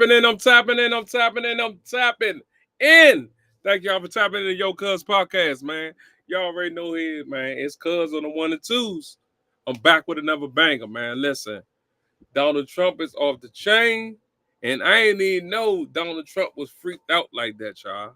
tapping in, I'm tapping in, I'm tapping in, I'm tapping in. Thank y'all for tapping in the Yocuzpodcast, man. Y'all already know here, man. It's Cuz on the one and twos. I'm back with another banger, man. Listen, Donald Trump is off the chain, and I ain't even know Donald Trump was freaked out like that, y'all.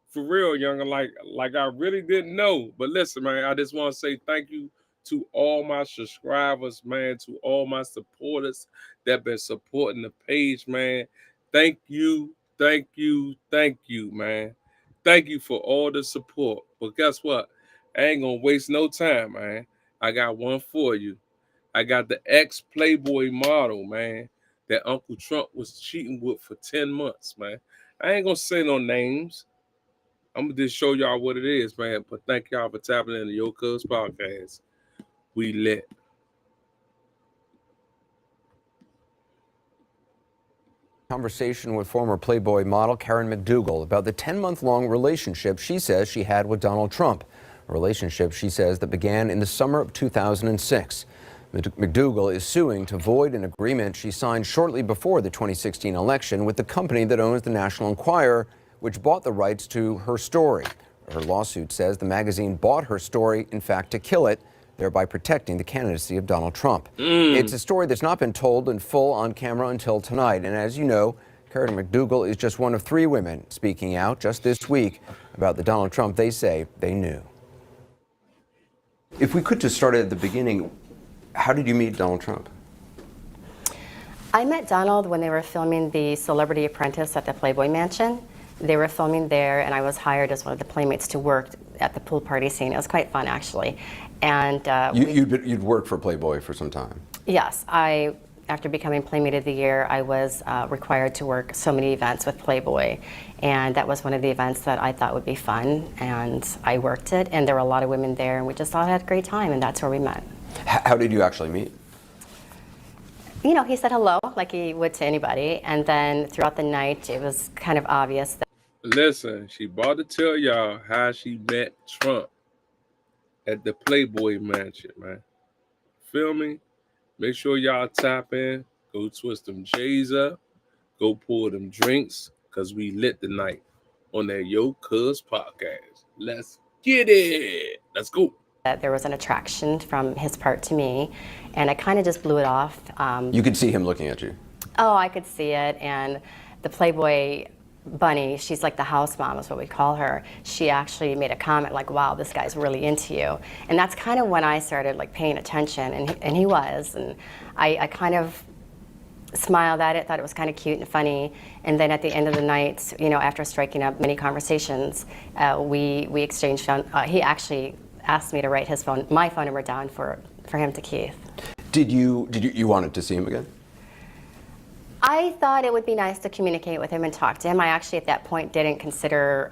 For real, younger, like I really didn't know. But listen, man, I just want to say thank you to all my subscribers, man, to all my supporters that been supporting the page, man. Thank you, thank you, thank you, man. Thank you for all the support. But guess what? I ain't gonna waste no time, man. I got one for you. I got the ex-Playboy model, man, that Uncle Trump was cheating with for 10 months, man. I ain't gonna say no names. I'm gonna just show y'all what it is, man. But thank y'all for tapping in the Yocuzpodcast. We lit. Conversation with former Playboy model Karen McDougal about the 10-month-long relationship she says she had with Donald Trump. A relationship she says that began in the summer of 2006. McDougal is suing to void an agreement she signed shortly before the 2016 election with the company that owns the National Enquirer, which bought the rights to her story. Her lawsuit says the magazine bought her story, in fact, to kill it, thereby protecting the candidacy of Donald Trump. It's a story that's not been told in full on camera until tonight. And as you know, Karen McDougal is just one of 3 women speaking out just this week about the Donald Trump they say they knew. If we could just start at the beginning, how did you meet Donald Trump? I met Donald when they were filming The Celebrity Apprentice at the Playboy Mansion. They were filming there, and I was hired as one of the playmates to work at the pool party scene. It was quite fun, actually. And You'd worked for Playboy for some time. Yes, after becoming Playmate of the Year, I was required to work so many events with Playboy, and that was one of the events that I thought would be fun, and I worked it, and there were a lot of women there, and we just all had a great time, and that's where we met. How did you actually meet? You know, he said hello like he would to anybody, and then throughout the night, it was kind of obvious that. Listen, she about to tell y'all how she met Trump at the Playboy Mansion, man. Feel me? Make sure y'all tap in. Go twist them J's up. Go pour them drinks, because we lit the night on that Yocuzpodcast. Let's get it. Let's go. That there was an attraction from his part to me, and I kind of just blew it off. You could see him looking at you. Oh, I could see it, and the Playboy bunny, she's like the house mom is what we call her. She actually made a comment like, wow, this guy's really into you. And that's kind of when I started like paying attention, and he was. And I kind of smiled at it, thought it was kind of cute and funny. And then at the end of the night, you know, after striking up many conversations, we exchanged phone. He actually asked me to write my phone number down for him to Keith. Did you wanted to see him again? I thought it would be nice to communicate with him and talk to him. I actually at that point didn't consider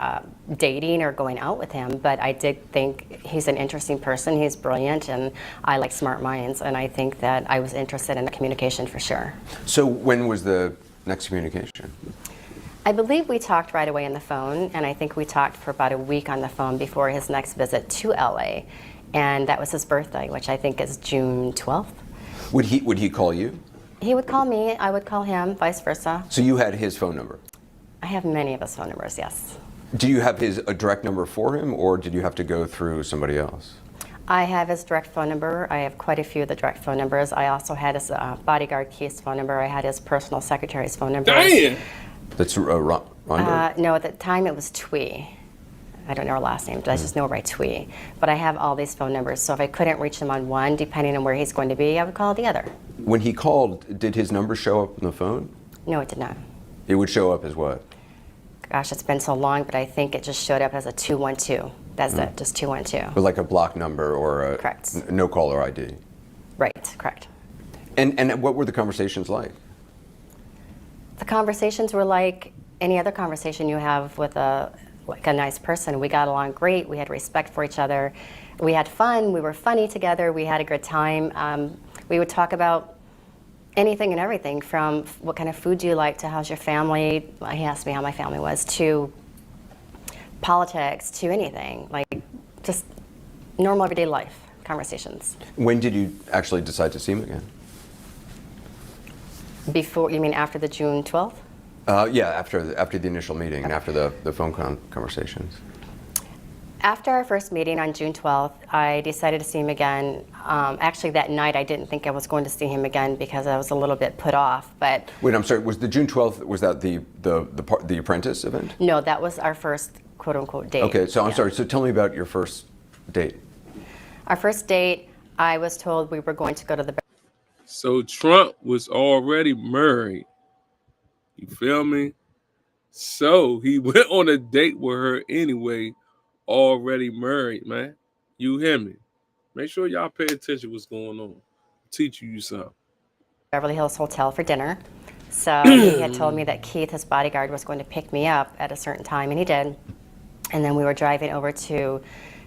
dating or going out with him, but I did think he's an interesting person. He's brilliant, and I like smart minds, and I think that I was interested in the communication for sure. So when was the next communication? I believe we talked right away on the phone, and I think we talked for about a week on the phone before his next visit to LA, and that was his birthday, which I think is June 12th. Would he call you? He would call me, I would call him, vice versa. So you had his phone number? I have many of his phone numbers, yes. Do you have a direct number for him, or did you have to go through somebody else? I have his direct phone number. I have quite a few of the direct phone numbers. I also had his bodyguard Keith's phone number. I had his personal secretary's phone number. Damn! That's Rhonda? No, at the time it was Twee. I don't know her last name, but I just know her by Twee. But I have all these phone numbers, so if I couldn't reach him on one, depending on where he's going to be, I would call the other. When he called, did his number show up on the phone? No, it did not. It would show up as what? Gosh, it's been so long, but I think it just showed up as a 212. That's it, just 212. But like a block number or a Correct. No caller ID? Right, correct. And what were the conversations like? The conversations were like any other conversation you have with a nice person. We got along great. We had respect for each other. We had fun. We were funny together. We had a good time. We would talk about anything and everything, from what kind of food do you like to how's your family. He asked me how my family was, to politics, to anything, like just normal everyday life conversations. When did you actually decide to see him again? Before, you mean after the June 12th? Yeah, after the initial meeting and after the phone conversations. After our first meeting on June 12th, I decided to see him again. Actually, that night I didn't think I was going to see him again because I was a little bit put off. But wait, I'm sorry. Was the June 12th? Was that the Apprentice event? no, that was our first quote unquote date. Okay, so I'm sorry. So tell me about your first date. Our first date, I was told we were going to go to the. So Trump was already married. You feel me? So he went on a date with her anyway, already married, man. You hear me? Make sure y'all pay attention what's going on. Teach you something. Beverly Hills Hotel for dinner. So he had told me that Keith, his bodyguard, was going to pick me up at a certain time, and he did. And then we were driving over to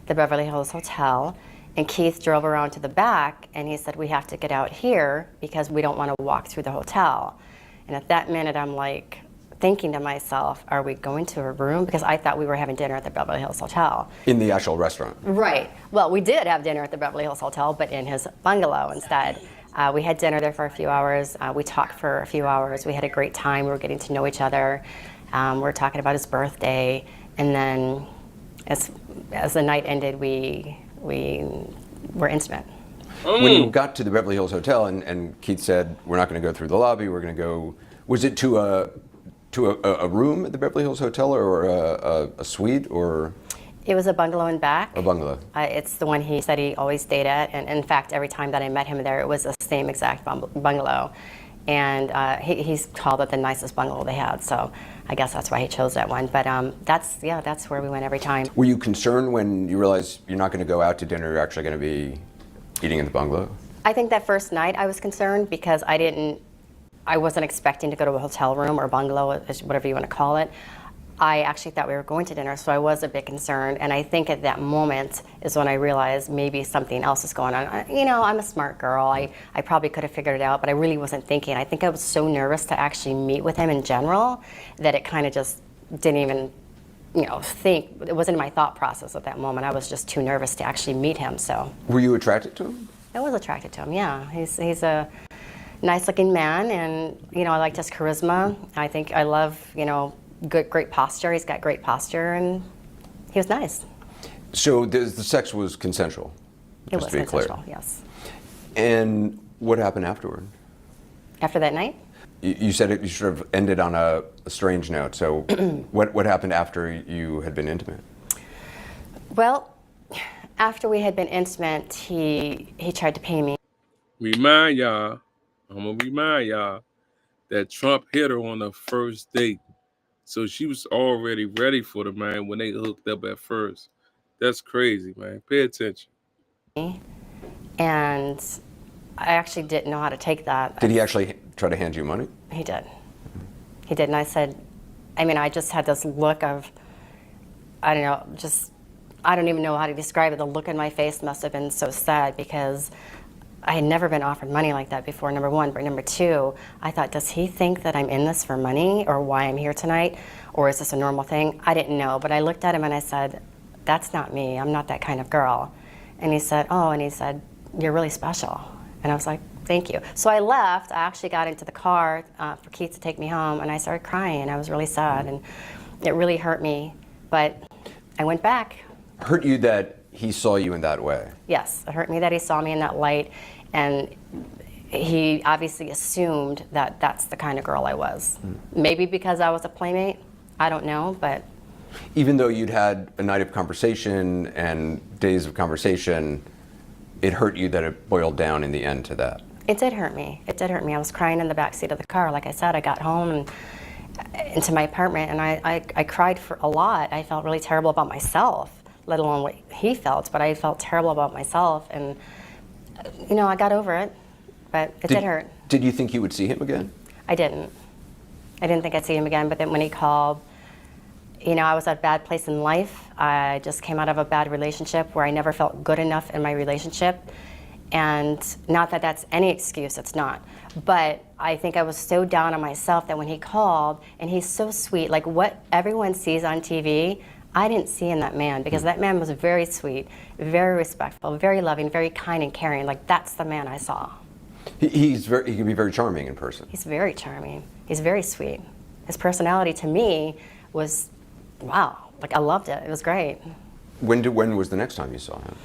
the Beverly Hills Hotel, and Keith drove around to the back, and he said, we have to get out here because we don't want to walk through the hotel. And at that minute, I'm like thinking to myself, are we going to a room? Because I thought we were having dinner at the Beverly Hills Hotel. In the actual restaurant? Right. Well, we did have dinner at the Beverly Hills Hotel, but in his bungalow instead. We had dinner there for a few hours. We talked for a few hours. We had a great time. We were getting to know each other. We were talking about his birthday. And then as the night ended, we were intimate. When you got to the Beverly Hills Hotel and Keith said, we're not going to go through the lobby, we're going to go, was it to a room at the Beverly Hills Hotel or a suite or? It was a bungalow in back. A bungalow. It's the one he said he always stayed at. And in fact, every time that I met him there, it was the same exact bungalow. And he's called it the nicest bungalow they had. So I guess that's why he chose that one. But that's where we went every time. Were you concerned when you realized you're not going to go out to dinner, you're actually going to be eating in the bungalow? I think that first night I was concerned because I wasn't expecting to go to a hotel room or bungalow, whatever you want to call it. I actually thought we were going to dinner, so I was a bit concerned. And I think at that moment is when I realized maybe something else is going on. I'm a smart girl. I probably could have figured it out, but I really wasn't thinking. I think I was so nervous to actually meet with him in general that it kind of just didn't even, think. It wasn't in my thought process at that moment. I was just too nervous to actually meet him. So. Were you attracted to him? I was attracted to him. Yeah, he's a nice-looking man, and I liked his charisma. I think I love great posture. He's got great posture, and he was nice. So the sex was consensual? It was consensual, yes. And what happened afterward? After that night? You said you sort of ended on a strange note. So what happened after you had been intimate? Well, after we had been intimate, he tried to pay me. I'm going to remind y'all that Trump hit her on the first date. So she was already ready for the man when they hooked up at first. That's crazy, man. Pay attention. And I actually didn't know how to take that. Did he actually try to hand you money? He did. He did. And I said, I just had this look of, I don't even know how to describe it. The look in my face must have been so sad because I had never been offered money like that before, number one. But number two, I thought, does he think that I'm in this for money or why I'm here tonight? Or is this a normal thing? I didn't know. But I looked at him and I said, that's not me. I'm not that kind of girl. And he said, you're really special. And I was like, thank you. So I left. I actually got into the car for Keith to take me home. And I started crying. And I was really sad. And it really hurt me. But I went back. Hurt you that he saw you in that way? Yes, it hurt me that he saw me in that light, and he obviously assumed that that's the kind of girl I was. Maybe because I was a playmate, I don't know, but. Even though you'd had a night of conversation and days of conversation, it hurt you that it boiled down in the end to that? It did hurt me. It did hurt me. I was crying in the backseat of the car. Like I said, I got home and into my apartment, and I cried for a lot. I felt really terrible about myself, let alone what he felt, but I felt terrible about myself, and I got over it, but it did hurt. Did you think you would see him again? I didn't. I didn't think I'd see him again, but then when he called, I was at a bad place in life. I just came out of a bad relationship where I never felt good enough in my relationship, and not that that's any excuse, it's not. But I think I was so down on myself that when he called, and he's so sweet, like what everyone sees on TV, I didn't see in that man, because that man was very sweet, very respectful, very loving, very kind and caring. Like that's the man I saw. He can be very charming in person. He's very charming. He's very sweet. His personality to me was, wow, like I loved it. It was great. When was the next time you saw him?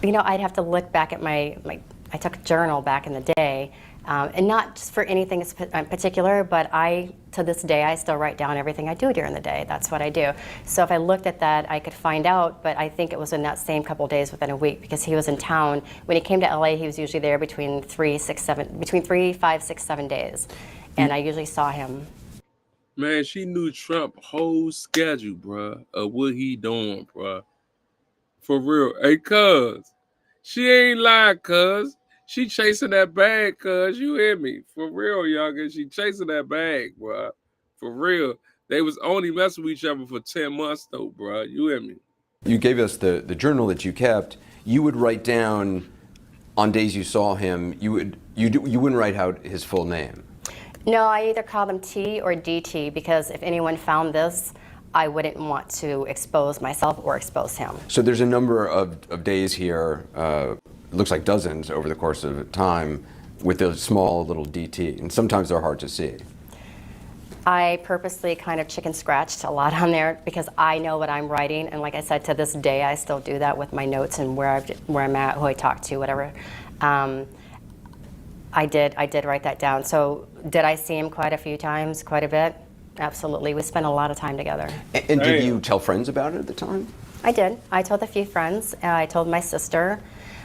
I'd have to look back at I took a journal back in the day, and not just for anything in particular, but to this day, I still write down everything I do during the day. That's what I do. So if I looked at that, I could find out, but I think it was in that same couple of days within a week, because he was in town. When he came to LA, he was usually there between 3, 5, 6, 7 days. And I usually saw him. Man, she knew Trump's whole schedule, bruh, of what he doing, bruh. For real. Hey, cuz, she ain't lying, cuz. She chasing that bag, cuz. You hear me? For real, youngin. She chasing that bag, bruh. For real. They was only messing with each other for 10 months, though, bruh. You hear me? You gave us the journal that you kept. You would write down on days you saw him. You wouldn't write out his full name. No, I either called him T or DT, because if anyone found this, I wouldn't want to expose myself or expose him. So there's a number of days here, it looks like dozens over the course of time, with a small little DT, and sometimes they're hard to see. I purposely kind of chicken scratched a lot on there because I know what I'm writing, and like I said, to this day I still do that with my notes and where I'm at, who I talk to, whatever. I did write that down. So did I see him quite a few times, quite a bit? Absolutely. We spent a lot of time together. And did you tell friends about it at the time? I did. I told a few friends. I told my sister.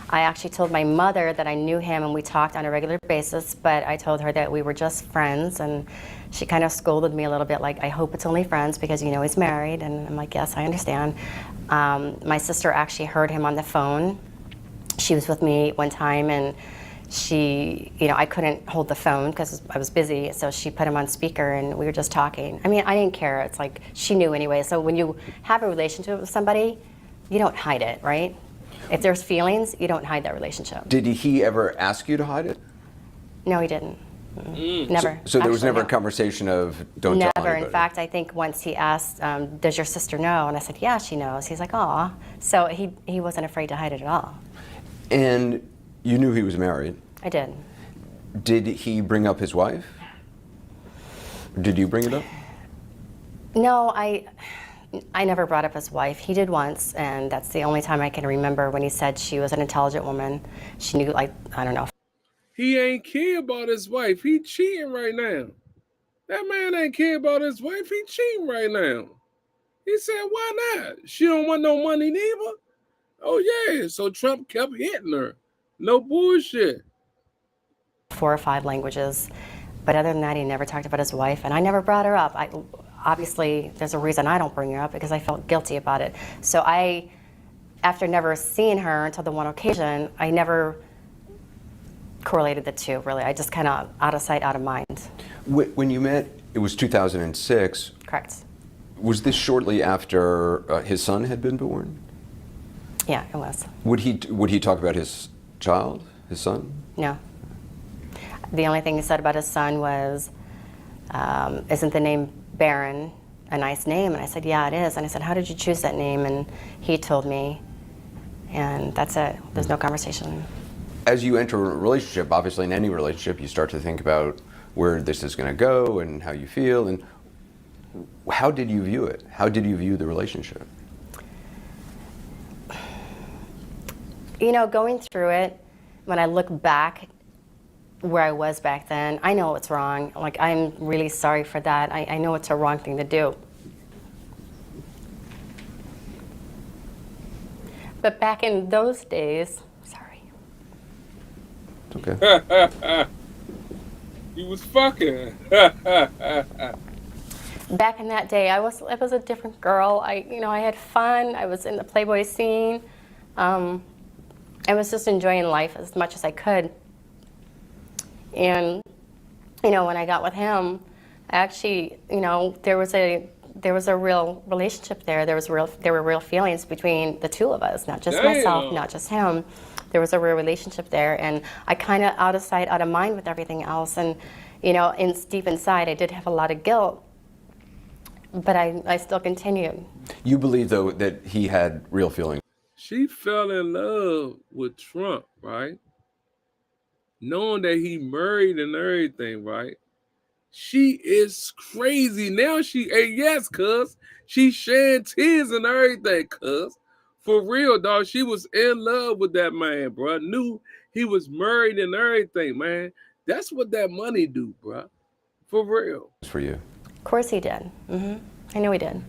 I actually told my mother that I knew him and we talked on a regular basis, but I told her that we were just friends, and she kind of scolded me a little bit, like, I hope it's only friends because you know he's married. And I'm like, yes, I understand. My sister actually heard him on the phone. She was with me one time, and I couldn't hold the phone because I was busy, so she put him on speaker and we were just talking. I mean, I didn't care. It's like she knew anyway. So when you have a relationship with somebody, you don't hide it, right? If there's feelings, you don't hide that relationship. Did he ever ask you to hide it? No, he didn't. Never. So there was Actually, never no. a conversation of don't tell Never. anybody. In fact, I think once he asked, does your sister know? And I said, yeah, she knows. He's like, aw. So he wasn't afraid to hide it at all. And you knew he was married. I did. Did he bring up his wife? Did you bring it up? No, I never brought up his wife. He did once, and that's the only time I can remember when he said she was an intelligent woman. She knew, like, I don't know. He ain't care about his wife. He cheating right now. That man ain't care about his wife. He cheating right now. He said, why not? She don't want no money neither. Oh, yeah. So Trump kept hitting her. No bullshit. 4 or 5 languages. But other than that, he never talked about his wife, and I never brought her up. Obviously, there's a reason I don't bring her up, because I felt guilty about it. So after never seeing her until the one occasion, I never correlated the two, really. I just kind of out of sight, out of mind. When you met, it was 2006. Correct. Was this shortly after his son had been born? Yeah, it was. Would he talk about his child, his son? No. The only thing he said about his son was, isn't the name Barron a nice name? And I said, yeah, it is. And I said, how did you choose that name? And he told me, and that's it. There's no conversation. As you enter a relationship, obviously in any relationship, you start to think about where this is going to go and how you feel. And how did you view it? How did you view the relationship? Going through it, when I look back where I was back then, I know it's wrong. Like, I'm really sorry for that. I know it's a wrong thing to do. But back in those days, sorry. It's okay. You was fucking. Back in that day, I was a different girl. I had fun. I was in the Playboy scene. I was just enjoying life as much as I could. And, when I got with him, actually, there was a real relationship there. There were real feelings between the two of us, not just myself, not just him. There was a real relationship there, and I kind of out of sight, out of mind with everything else. And, deep inside, I did have a lot of guilt, but I still continued. You believe, though, that he had real feelings? She fell in love with Trump, right? knowing that he married and everything, right? She is crazy. Now yes, cuz. She's shedding tears and everything, cuz. For real, dog. She was in love with that man, bro. Knew he was married and everything, man. That's what that money do, bro. For real. For you. Of course he did. I know he did.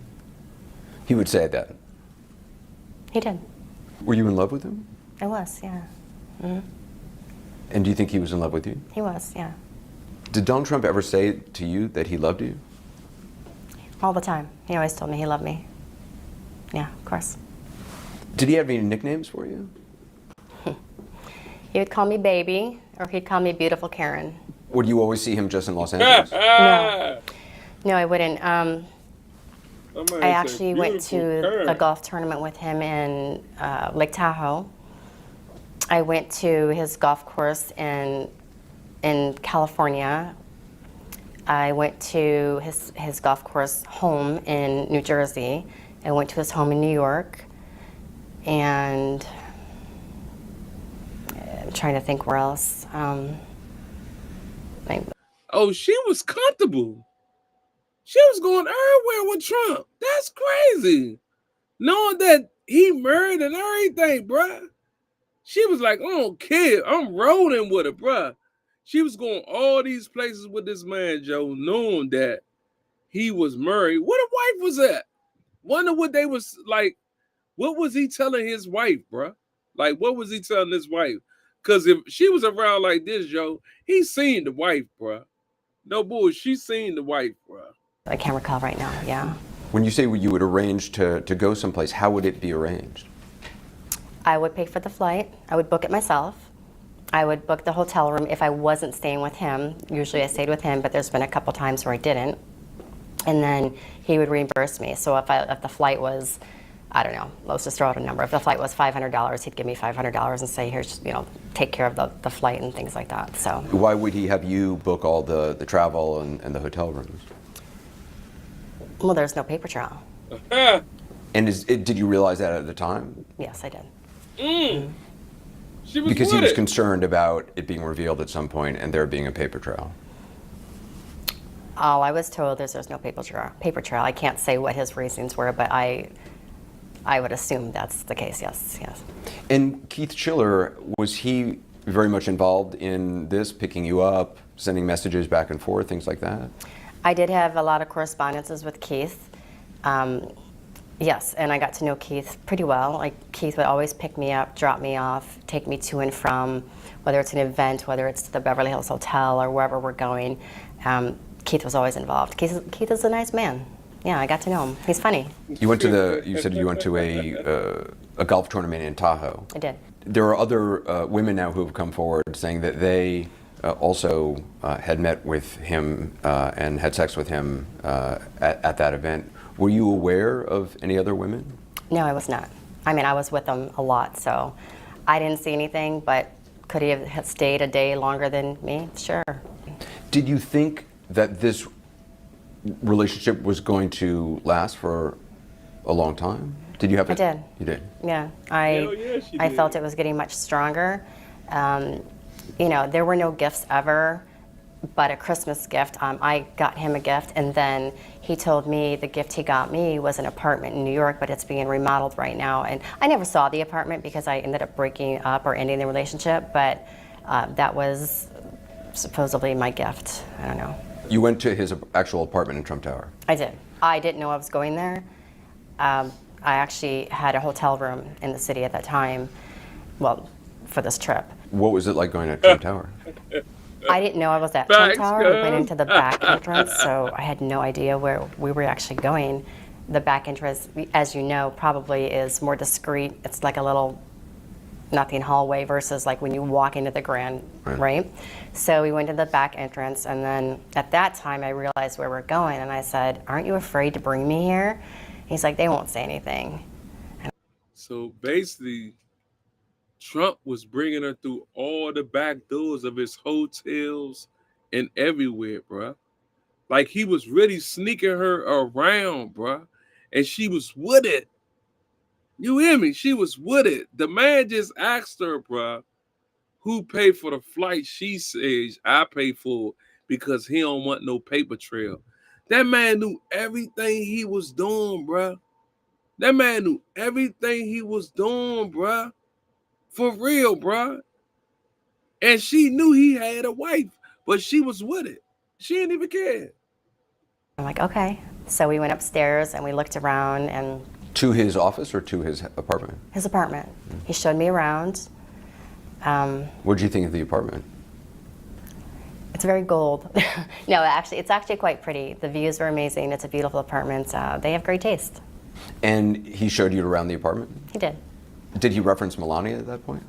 He would say that. He did. Were you in love with him? I was, yeah. And do you think he was in love with you? He was, yeah. Did Donald Trump ever say to you that he loved you? All the time. He always told me he loved me. Yeah, of course. Did he have any nicknames for you? He would call me baby, or he'd call me beautiful Karen. Would you always see him just in Los Angeles? No, I wouldn't. I actually went to a golf tournament with him in Lake Tahoe. I went to his golf course in California. I went to his golf course home in New Jersey. I went to his home in New York. And I'm trying to think where else. Oh, she was comfortable. She was going everywhere with Trump. That's crazy. Knowing that he married and everything, bruh. She was like, I don't care. I'm rolling with her, bruh. She was going all these places with this man, Joe, knowing that he was married. What a wife was that? Wonder what they was like. What was he telling his wife, bruh? Like, what was he telling his wife? Because if she was around like this, Joe, he seen the wife, bruh. No bull, she seen the wife, bruh. I can't recall right now, yeah. When you say you would arrange to go someplace, how would it be arranged? I would pay for the flight. I would book it myself. I would book the hotel room if I wasn't staying with him. Usually I stayed with him, but there's been a couple times where I didn't. And then he would reimburse me. So if the flight was, I don't know, let's just throw out a number. If the flight was $500, he'd give me $500 and say, here's, take care of the flight and things like that. So why would he have you book all the travel and the hotel rooms? Well, there's no paper trail. And did you realize that at the time? Yes, I did. She was because he was concerned about it being revealed at some point and there being a paper trail. All I was told is there's no paper trail. I can't say what his reasons were, but I would assume that's the case, yes. And Keith Schiller, was he very much involved in this, picking you up, sending messages back and forth, things like that? I did have a lot of correspondences with Keith. Yes, and I got to know Keith pretty well. Like, Keith would always pick me up, drop me off, take me to and from, whether it's an event, whether it's to the Beverly Hills Hotel or wherever we're going. Keith was always involved. Keith is a nice man. Yeah, I got to know him. He's funny. You said you went to a golf tournament in Tahoe. I did. There are other women now who have come forward saying that they also had met with him and had sex with him at that event. Were you aware of any other women? No, I was not. I mean, I was with him a lot, so I didn't see anything, but could he have stayed a day longer than me? Sure. Did you think that this relationship was going to last for a long time? Did you have I did. You did? Yeah. I felt it was getting much stronger. There were no gifts ever, but a Christmas gift. I got him a gift, and then he told me the gift he got me was an apartment in New York, but it's being remodeled right now. And I never saw the apartment because I ended up breaking up or ending the relationship, but that was supposedly my gift. I don't know. You went to his actual apartment in Trump Tower? I did. I didn't know I was going there. I actually had a hotel room in the city at that time, well, for this trip. What was it like going to Trump Tower? I didn't know I was at Trump Tower. We went into the back entrance, so I had no idea where we were actually going. The back entrance, as you know, probably is more discreet. It's like a little nothing hallway versus like when you walk into the grand, right? So we went to the back entrance, and then at that time I realized where we're going, and I said, "Aren't you afraid to bring me here?" He's like, "They won't say anything." So basically, Trump was bringing her through all the back doors of his hotels and everywhere, bruh. Like, he was really sneaking her around, bruh. And she was with it. You hear me? She was with it. The man just asked her, bruh, who paid for the flight. She says I paid for it because he don't want no paper trail. That man knew everything he was doing, bruh. That man knew everything he was doing, bruh. For real, bruh. And she knew he had a wife, but she was with it. She didn't even care. I'm like, okay. So we went upstairs and we looked around and To his office or to his apartment? his apartment. He showed me around. What did you think of the apartment? It's very gold. No, actually, it's actually quite pretty. The views are amazing. It's a beautiful apartment. They have great taste. And he showed you around the apartment? He did. Did he reference Melania at that point?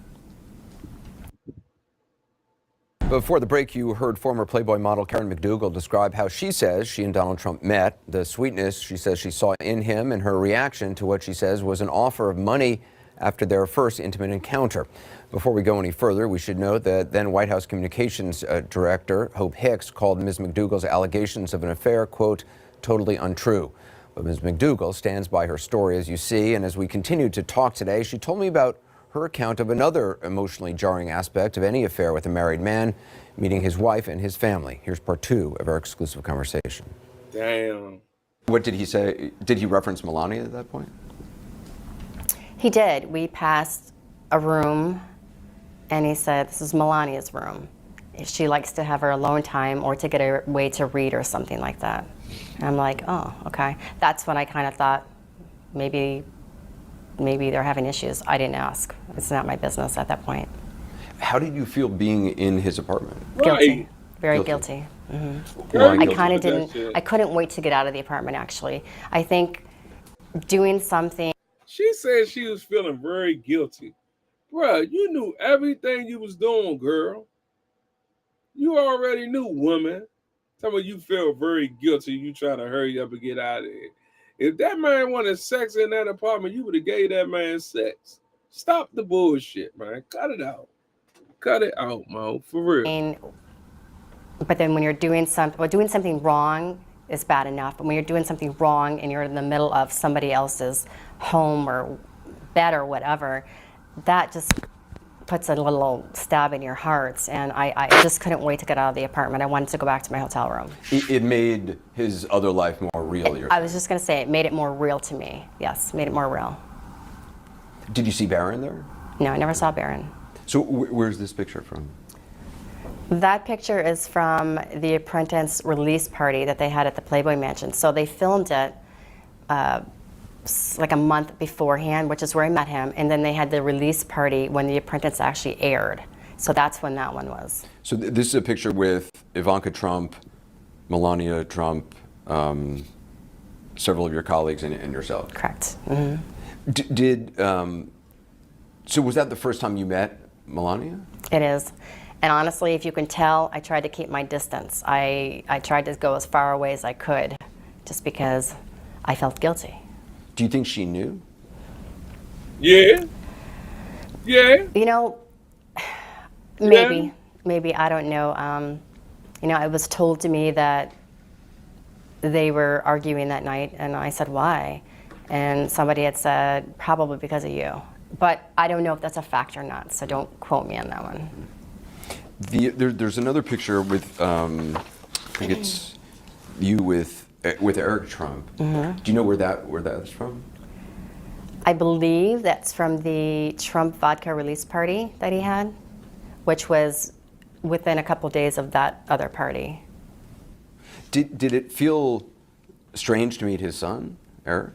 Before the break, you heard former Playboy model Karen McDougal describe how she says she and Donald Trump met, the sweetness she says she saw in him, and her reaction to what she says was an offer of money after their first intimate encounter. Before we go any further, we should note that then White House Communications Director Hope Hicks called Ms. McDougal's allegations of an affair, quote, totally untrue. But Ms. McDougal stands by her story, as you see, and as we continue to talk today, she told me about her account of another emotionally jarring aspect of any affair with a married man, meeting his wife and his family. Here's part 2 of our exclusive conversation. Damn. What did he say? Did he reference Melania at that point? He did. We passed a room and he said, this is Melania's room. She likes to have her alone time or to get away to read or something like that. And I'm like, oh, okay. That's when I kind of thought maybe they're having issues. I didn't ask. It's not my business at that point. How did you feel being in his apartment? Guilty. Very Guilty. guilty. Why I guilty? kind of That didn't, shit. I couldn't wait to get out of the apartment, actually. I think doing something. She said she was feeling very guilty. Bruh, you knew everything you was doing, girl. You already knew, woman. Tell me you feel very guilty. You trying to hurry up and get out of here. If that man wanted sex in that apartment, you would have gave that man sex. Stop the bullshit, man. Cut it out. Cut it out, Mo. For real. But then when you're doing something wrong is bad enough. But when you're doing something wrong and you're in the middle of somebody else's home or bed or whatever, that just puts a little stab in your hearts. And I just couldn't wait to get out of the apartment. I wanted to go back to my hotel room. It made his other life more real. I was just going to say, it made it more real to me. Yes, made it more real. Did you see Barron there? No, I never saw Barron. So where's this picture from? That picture is from the Apprentice release party that they had at the Playboy Mansion. So they filmed it like a month beforehand, which is where I met him. And then they had the release party when The Apprentice actually aired. So that's when that one was. So this is a picture with Ivanka Trump, Melania Trump, several of your colleagues and yourself. Correct. So was that the first time you met Melania? It is. And honestly, if you can tell, I tried to keep my distance. I tried to go as far away as I could just because I felt guilty. Do you think she knew? Yeah. Yeah. You know, maybe, I don't know. You know, it was told to me that they were arguing that night, and I said, why? And somebody had said, probably because of you. But I don't know if that's a fact or not, so don't quote me on that one. There's another picture with, I think it's you with Eric Trump. Do you know where that's from? I believe that's from the Trump vodka release party that he had, which was within a couple days of that other party. Did it feel strange to meet his son, Eric?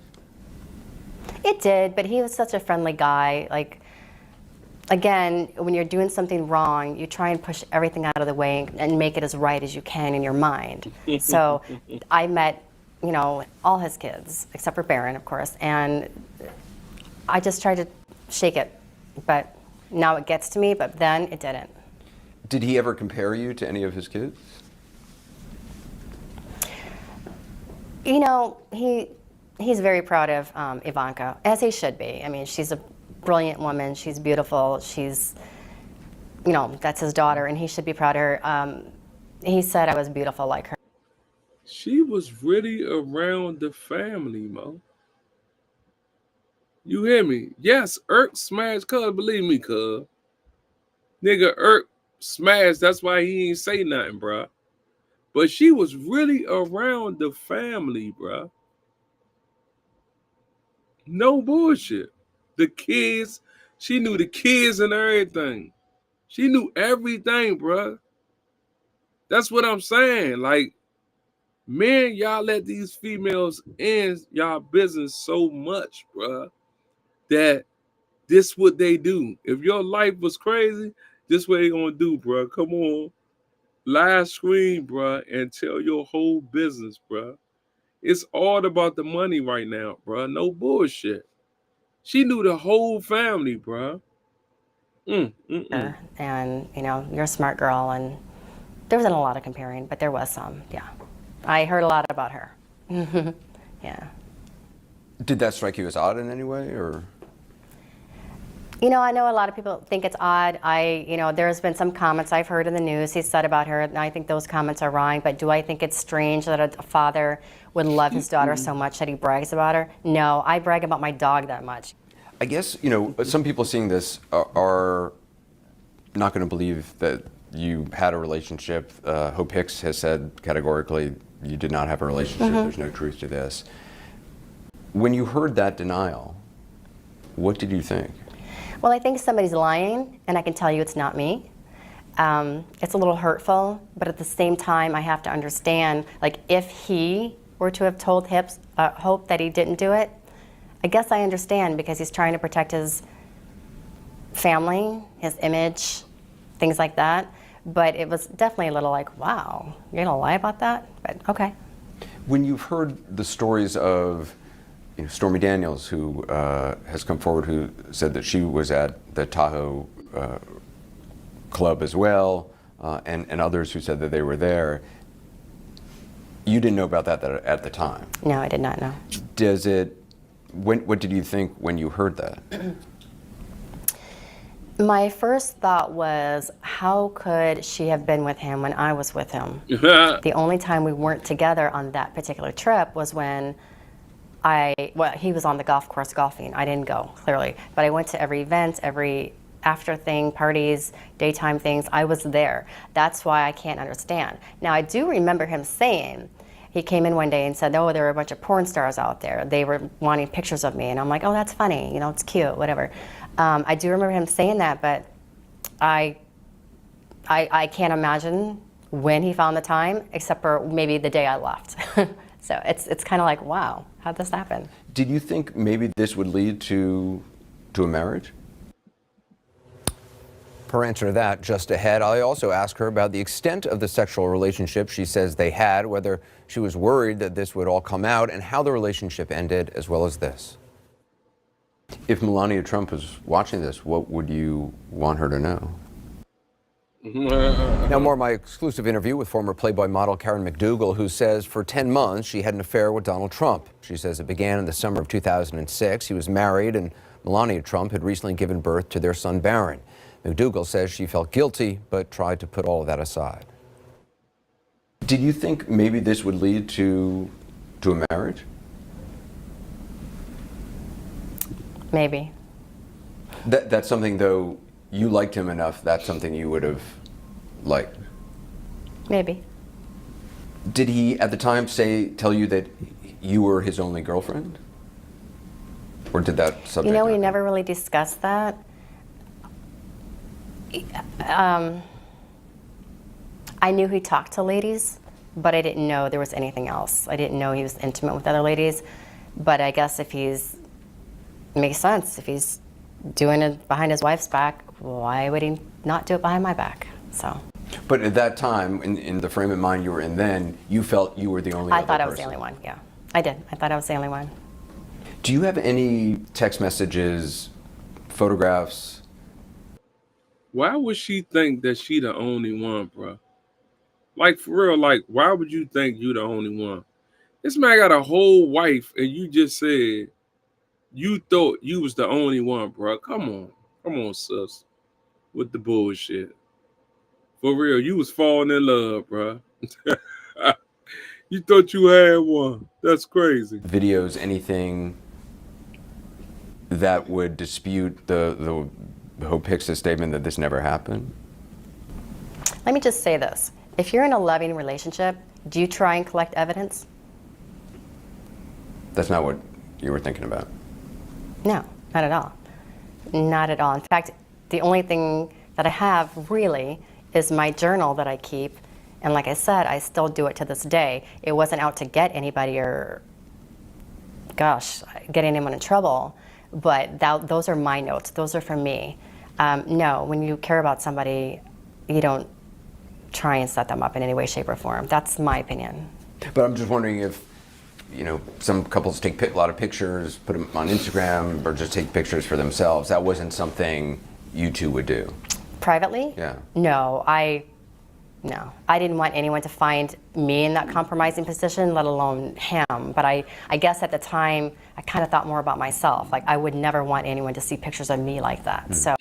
It did, but he was such a friendly guy. Like, again, when you're doing something wrong, you try and push everything out of the way and make it as right as you can in your mind. So I met, you know, all his kids, except for Barron, of course, and I just tried to shake it. But now it gets to me, but then it didn't. Did he ever compare you to any of his kids? You know, he's very proud of Ivanka, as he should be. I mean, she's a brilliant woman. She's beautiful. She's, you know, that's his daughter, and he should be proud of her. He said I was beautiful like her. She was really around the family, Mo. You hear me? Yes, Irk smashed cuz, believe me, cuz. Nigga, Irk smashed. That's why he ain't say nothing, bruh. But she was really around the family, bruh. No bullshit. The kids, she knew the kids and everything. She knew everything, bruh. That's what I'm saying. Like, men, y'all let these females in y'all business so much, bruh, that this what they do. If your life was crazy, this what they gonna do, bruh. Come on. Live screen, bruh, and tell your whole business, bruh. It's all about the money right now, bruh. No bullshit. She knew the whole family, bruh. And, you know, you're a smart girl, and there wasn't a lot of comparing, but there was some, yeah. I heard a lot about her. Yeah. Did that strike you as odd in any way, or? You know, I know a lot of people think it's odd. You know, there's been some comments I've heard in the news he said about her, and I think those comments are wrong, but do I think it's strange that a father would love his daughter so much that he brags about her? No, I brag about my dog that much. I guess, you know, some people seeing this are not going to believe that you had a relationship. Hope Hicks has said categorically you did not have a relationship. There's no truth to this. When you heard that denial, what did you think? Well, I think somebody's lying, and I can tell you it's not me. It's a little hurtful, but at the same time, I have to understand, like, if he were to have told Hope that he didn't do it, I guess I understand, because he's trying to protect his family, his image, things like that. But it was definitely a little like, wow, you're gonna lie about that? But okay. When you've heard the stories of, you know, Stormy Daniels, who has come forward, who said that she was at the Tahoe club as well, and others who said that they were there, you didn't know about that at the time? No, I did not know. Does it? What did you think when you heard that? My first thought was, how could she have been with him when I was with him? The only time we weren't together on that particular trip was when he was on the golf course golfing. I didn't go, clearly. But I went to every event, every after thing, parties, daytime things. I was there. That's why I can't understand. Now, I do remember him saying, he came in one day and said, oh, there were a bunch of porn stars out there. They were wanting pictures of me. And I'm like, oh, that's funny. You know, it's cute, whatever. I do remember him saying that, but I can't imagine when he found the time, except for maybe the day I left. So it's kind of like, wow, how'd this happen? Did you think maybe this would lead to a marriage? Her answer to that just ahead. I also asked her about the extent of the sexual relationship she says they had, whether she was worried that this would all come out, and how the relationship ended, as well as this. If Melania Trump was watching this, what would you want her to know? Now more of my exclusive interview with former Playboy model Karen McDougal, who says for 10 months she had an affair with Donald Trump. She says it began in the summer of 2006. He was married, and Melania Trump had recently given birth to their son Barron. McDougal says she felt guilty, but tried to put all of that aside. Did you think maybe this would lead to a marriage? Maybe. That's something, though, you liked him enough, that's something you would have liked? Maybe. Did he, at the time, tell you that you were his only girlfriend? Or did that subject You know, we happen? never really discussed that. I knew he talked to ladies, but I didn't know there was anything else. I didn't know he was intimate with other ladies. But I guess if makes sense. If he's doing it behind his wife's back, why would he not do it behind my back? So. But at that time, in the frame of mind you were in then, you felt you were the only other I thought I was person. the only one, yeah. I did. I thought I was the only one. Do you have any text messages, photographs? Why would she think that she the only one, bro? Like, for real, like, why would you think you the only one? This man got a whole wife, and you just said you thought you was the only one, bro. Come on, sis, with the bullshit. For real, you was falling in love, bro. You thought you had one. That's crazy. Videos, anything that would dispute the Hope Hicks' statement that this never happened? Let me just say this. If you're in a loving relationship, do you try and collect evidence? That's not what you were thinking about. No, not at all. Not at all. In fact, the only thing that I have really is my journal that I keep. And like I said, I still do it to this day. It wasn't out to get anybody or, gosh, get anyone in trouble. But those are my notes. Those are for me. No, when you care about somebody, you don't try and set them up in any way, shape, or form. That's my opinion. But I'm just wondering if, some couples take a lot of pictures, put them on Instagram, or just take pictures for themselves. That wasn't something you two would do. Privately? Yeah. No, I didn't want anyone to find me in that compromising position, let alone him. But I guess at the time, I kind of thought more about myself. Like, I would never want anyone to see pictures of me like that. So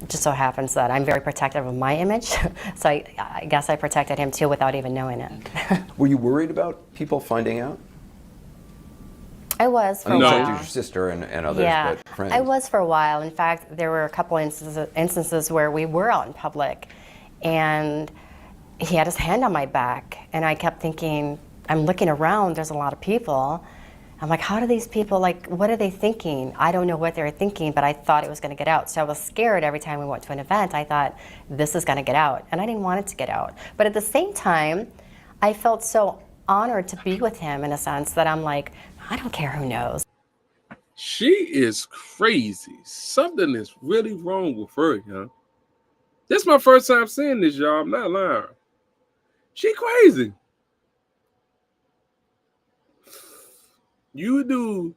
it just so happens that I'm very protective of my image. So I guess I protected him too without even knowing it. Were you worried about people finding out? I was for I a mean, while. you said your sister and others, Yeah, but friends. I was for a while. In fact, there were a couple instances where we were out in public, and he had his hand on my back, and I kept thinking, I'm looking around, there's a lot of people. I'm like, how do these people, what are they thinking? I don't know what they were thinking, but I thought it was going to get out. So I was scared every time we went to an event. I thought, this is going to get out, and I didn't want it to get out. But at the same time, I felt so honored to be with him in a sense that I'm like, I don't care who knows. She is crazy. Something is really wrong with her, huh? This is my first time seeing this, y'all. I'm not lying. She crazy. You knew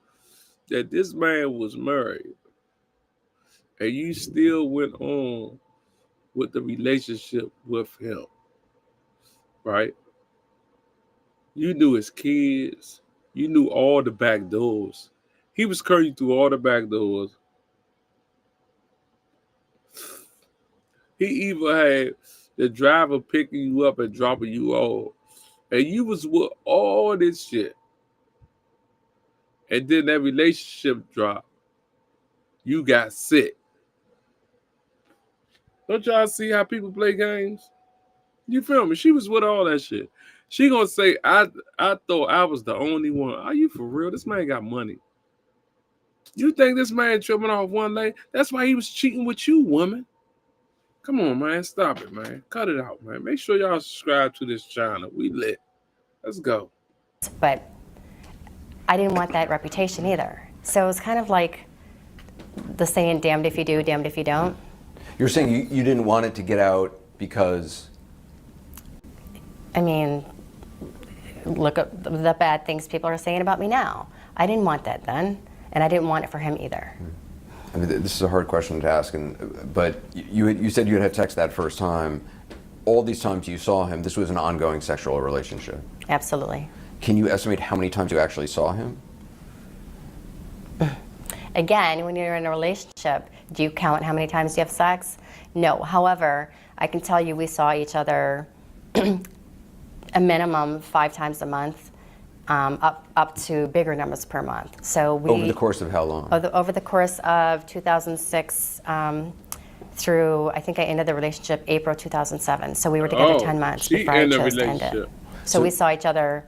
that this man was married, and you still went on with the relationship with him, right? You knew his kids. You knew all the back doors. He was currying through all the back doors. He even had the driver picking you up and dropping you off. And you was with all this shit. And then that relationship dropped. You got sick. Don't y'all see how people play games? You feel me? She was with all that shit. She gonna say, I thought I was the only one. Are you for real? This man got money. You think this man tripping off one leg? That's why he was cheating with you, woman. Come on, man. Stop it, man. Cut it out, man. Make sure y'all subscribe to this channel. We lit. Let's go. But I didn't want that reputation either. So it was kind of like the saying, damned if you do, damned if you don't. You're saying you didn't want it to get out because... I mean, look at the bad things people are saying about me now. I didn't want that then, and I didn't want it for him either. I mean, this is a hard question to ask, but you said you had sex that first time. All these times you saw him, this was an ongoing sexual relationship. Absolutely. Can you estimate how many times you actually saw him? Again, when you're in a relationship, do you count how many times you have sex? No. However, I can tell you we saw each other a minimum 5 times a month, up to bigger numbers per month. So we, over the course of how long? Over the course of 2006 through, I think I ended the relationship April 2007. So we were together 10 months before I chose to end it. So we saw each other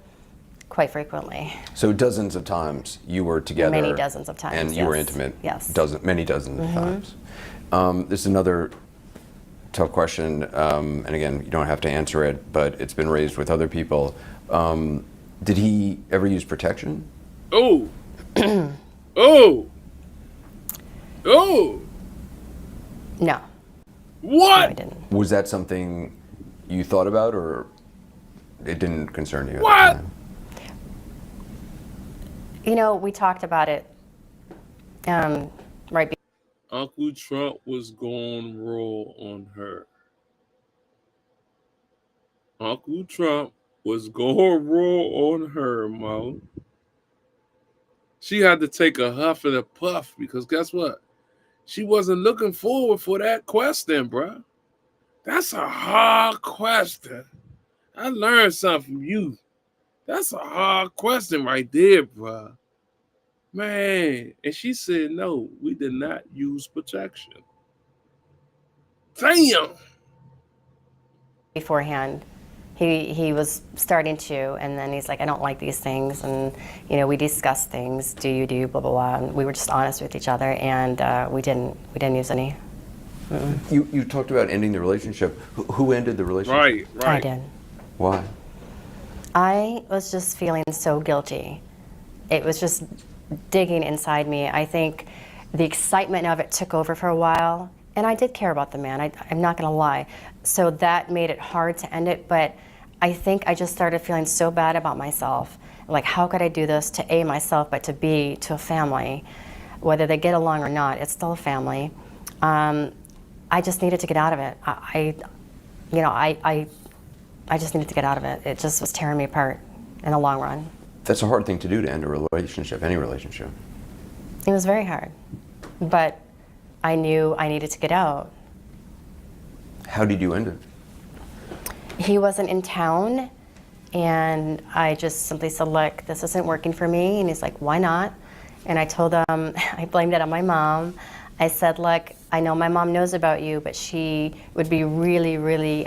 quite frequently. So dozens of times you were together. Many dozens of times, and you were intimate. Yes. Many dozens of times. This is another tough question, and again, you don't have to answer it, but it's been raised with other people. Did he ever use protection? Oh. Oh. Oh. No. What? No, I didn't. Was that something you thought about, or it didn't concern you? What? At the time? You know, we talked about it right. Uncle Trump was going raw on her. Uncle Trump was going raw on her, Mo. She had to take a huff and a puff because guess what? She wasn't looking forward for that question, bro. That's a hard question. I learned something from you. That's a hard question right there, bro. Man, and she said, no, we did not use protection. Damn. Beforehand, he was starting to, and then he's like, I don't like these things, and we discussed things. Do you blah blah blah? And we were just honest with each other, and we didn't use any. You talked about ending the relationship. Who ended the relationship? Right. I did. Why? I was just feeling so guilty. It was just digging inside me. I think the excitement of it took over for a while, and I did care about the man. I'm not going to lie. So that made it hard to end it, but I think I just started feeling so bad about myself. Like, how could I do this to A, myself, but to B, to a family? Whether they get along or not, it's still a family. I just needed to get out of it. I just needed to get out of it. It just was tearing me apart in the long run. That's a hard thing to do, to end a relationship, any relationship. It was very hard, but I knew I needed to get out. How did you end it? He wasn't in town, and I just simply said, look, this isn't working for me. And he's like, why not? And I told him, I blamed it on my mom. I said, look, I know my mom knows about you, but she would be really, really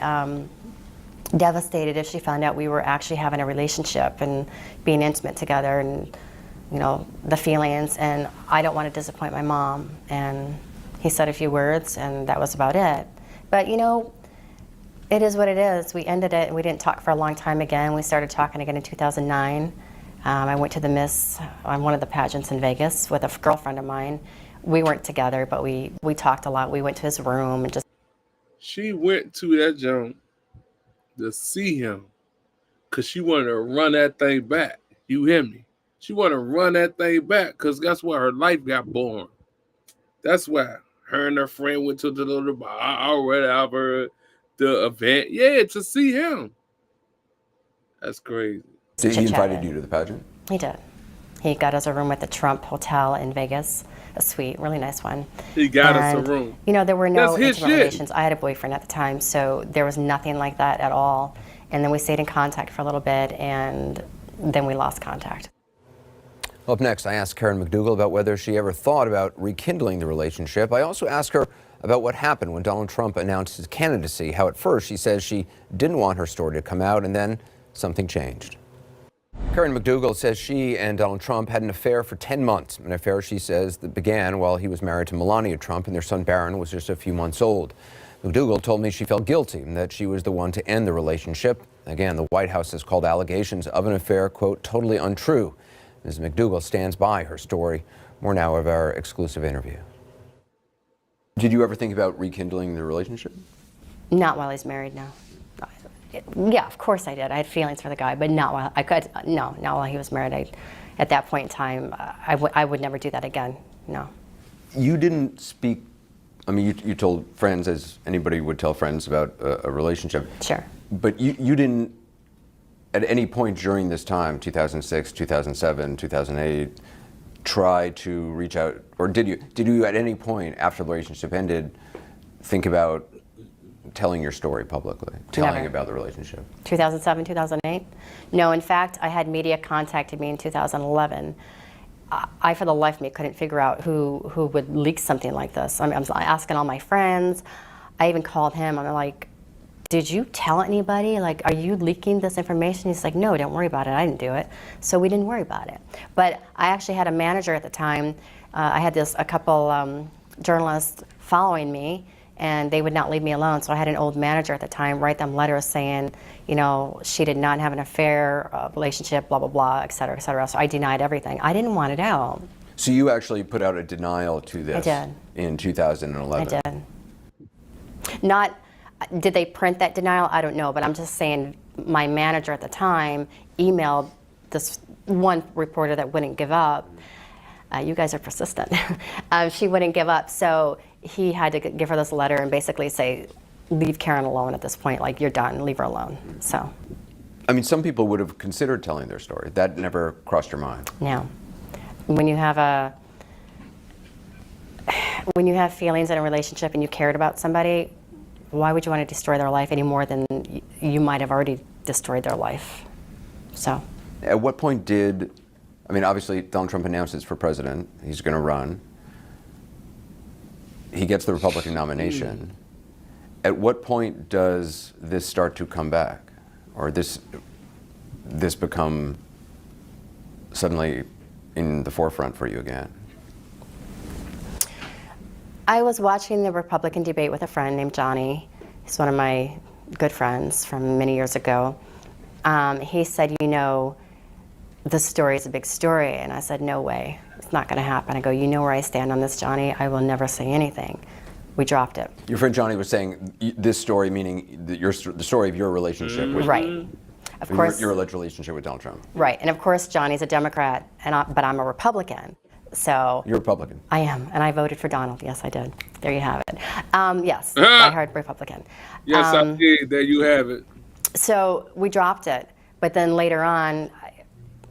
devastated if she found out we were actually having a relationship and being intimate together, and the feelings, and I don't want to disappoint my mom. And he said a few words, and that was about it. But it is what it is. We ended it, and we didn't talk for a long time again. We started talking again in 2009. I went to the Miss on one of the pageants in Vegas with a girlfriend of mine. We weren't together, but we talked a lot. We went to his room and just. She went to that junk to see him because she wanted to run that thing back. You hear me? She wanted to run that thing back because that's why her life got born. That's why her and her friend went to the little bar or whatever, the event. Yeah, to see him. That's crazy. So he invited you to the pageant? He did. He got us a room at the Trump Hotel in Vegas, a suite, really nice one. He got us a room. There were no That's his intimate shit. relations. I had a boyfriend at the time, so there was nothing like that at all. And then we stayed in contact for a little bit, and then we lost contact. Up next, I asked Karen McDougal about whether she ever thought about rekindling the relationship. I also asked her about what happened when Donald Trump announced his candidacy, how at first she says she didn't want her story to come out, and then something changed. Karen McDougal says she and Donald Trump had an affair for 10 months, an affair she says that began while he was married to Melania Trump and their son Barron was just a few months old. McDougal told me she felt guilty and that she was the one to end the relationship. Again, the White House has called allegations of an affair, quote, totally untrue. Ms. McDougal stands by her story. More now of our exclusive interview. Did you ever think about rekindling the relationship? Not while he's married, no. Yeah, of course I did. I had feelings for the guy, but not while not while he was married. At that point in time, I would never do that again. No. You didn't speak. I mean, you told friends, as anybody would tell friends about a relationship. Sure. But you didn't, at any point during this time, 2006, 2007, 2008, try to reach out, or did you at any point after the relationship ended think about telling your story publicly, telling Never. about the relationship? 2007, 2008? No, in fact, I had media contacted me in 2011. I, for the life of me, couldn't figure out who would leak something like this. I'm asking all my friends. I even called him. I'm like, did you tell anybody? Like, are you leaking this information? He's like, no, don't worry about it. I didn't do it. So we didn't worry about it. But I actually had a manager at the time. I had a couple journalists following me, and they would not leave me alone. So I had an old manager at the time write them letters saying, she did not have an affair, relationship, blah, blah, blah, et cetera, et cetera. So I denied everything. I didn't want it out. So you actually put out a denial to this I did. In 2011? I did. Did they print that denial? I don't know, but I'm just saying my manager at the time emailed this one reporter that wouldn't give up. You guys are persistent. She wouldn't give up, so he had to give her this letter and basically say, leave Karen alone at this point, like, you're done, leave her alone. So. I mean, some people would have considered telling their story. That never crossed your mind? No. When you have feelings in a relationship and you cared about somebody, why would you want to destroy their life any more than you might have already destroyed their life? So. At what point I mean, obviously, Donald Trump announces for president. He's going to run. He gets the Republican nomination. At what point does this start to come back? Or this become suddenly in the forefront for you again? I was watching the Republican debate with a friend named Johnny. He's one of my good friends from many years ago. He said, you know, this story is a big story. And I said, no way, it's not gonna happen. I go, you know where I stand on this, Johnny? I will never say anything. We dropped it. Your friend Johnny was saying this story, meaning the story of your relationship with Right. Of course. your alleged relationship with Donald Trump. Right, and of course Johnny's a Democrat, but I'm a Republican. So You're Republican. I am, and I voted for Donald. Yes, I did. There you have it. Yes, diehard Republican. Yes, I did. There you have it. So we dropped it, but then later on,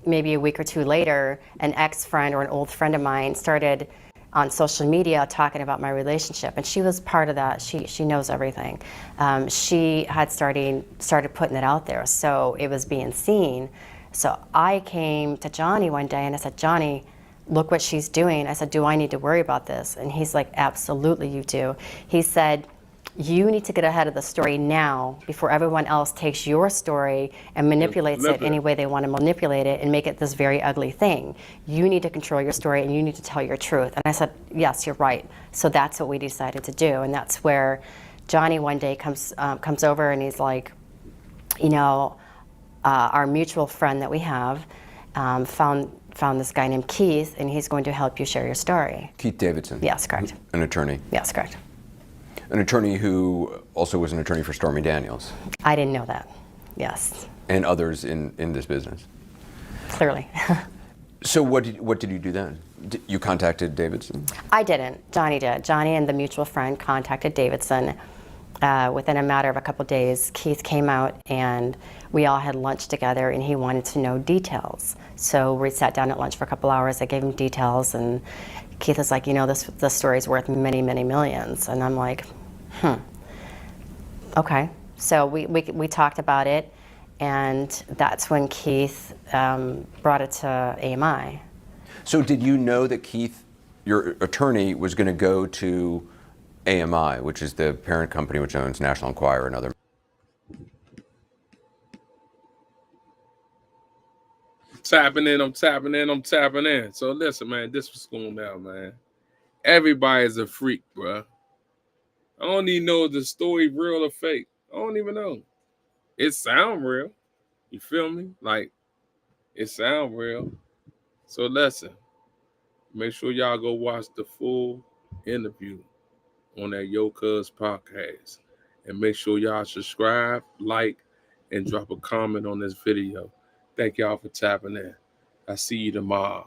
maybe a week or two later, an ex-friend or an old friend of mine started on social media talking about my relationship, and she was part of that. She knows everything. She had started putting it out there, so it was being seen. So I came to Johnny one day and I said, Johnny, look what she's doing. I said, do I need to worry about this? And he's like, absolutely you do. He said, you need to get ahead of the story now before everyone else takes your story and manipulates it any way they want to manipulate it and make it this very ugly thing. You need to control your story and you need to tell your truth. And I said, yes, you're right. So that's what we decided to do. And that's where Johnny one day comes over and he's like, you know, our mutual friend that we have found this guy named Keith, and he's going to help you share your story. Keith Davidson. Yes, correct. An attorney. Yes, correct. An attorney who also was an attorney for Stormy Daniels. I didn't know that. Yes. And others in this business. Clearly. So what did you do then? You contacted Davidson? I didn't. Johnny did. Johnny and the mutual friend contacted Davidson. Within a matter of a couple days, Keith came out and we all had lunch together, and he wanted to know details. So we sat down at lunch for a couple hours. I gave him details, and Keith was like, you know, this story's worth many, many millions. And I'm like, okay. So we talked about it, and that's when Keith brought it to AMI. So did you know that Keith, your attorney, was going to go to AMI, which is the parent company which owns National Enquirer and other? Tapping in. So listen, man, this was going down, man. Everybody's a freak, bro. I don't even know if the story real or fake. I don't even know. It sound real. You feel me? Like, it sound real. So listen, make sure y'all go watch the full interview on that Yocuzpodcast. And make sure y'all subscribe, like, and drop a comment on this video. Thank y'all for tapping in. I see you tomorrow.